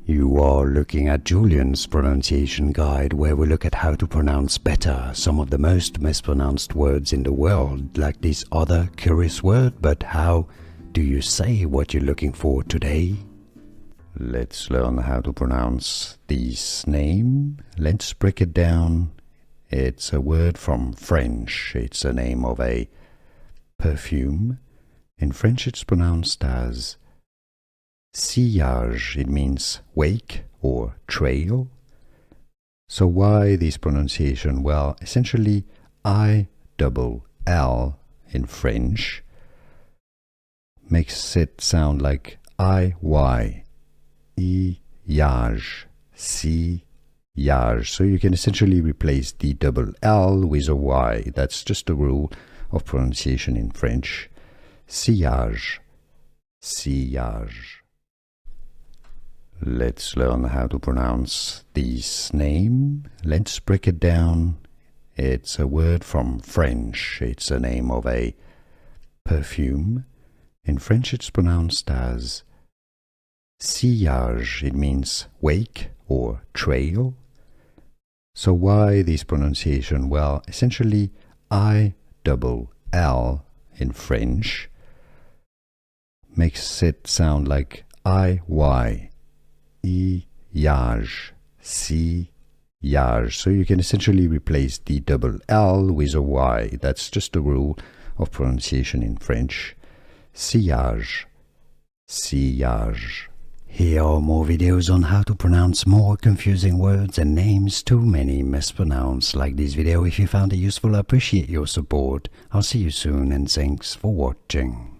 You are looking at Julian's pronunciation guide, where we look at how to pronounce better some of the most mispronounced words in the world, like this other curious word. But how do you say what you're looking for today? Let's learn how to pronounce this name. Let's break it down. It's a word from French. It's a name of a perfume. In French it's pronounced as sillage. It means wake or trail. So why this pronunciation? Well, essentially I-double-L in French makes it sound like I-Y, I-yage, sillage. So you can essentially replace the double L with a Y. That's just a rule of pronunciation in French. Sillage, sillage. Let's learn how to pronounce this name. Let's break it down. It's a word from French. It's a name of a perfume. In French it's pronounced as sillage. It means wake or trail. So why this pronunciation? Well, essentially I-double-L in French makes it sound like I-Y, I-yage, sillage. So you can essentially replace the double L with a Y. That's just a rule of pronunciation in French. Sillage, sillage. Here are more videos on how to pronounce more confusing words and names too many mispronounced. Like this video if you found it useful. I appreciate your support. I'll see you soon and thanks for watching.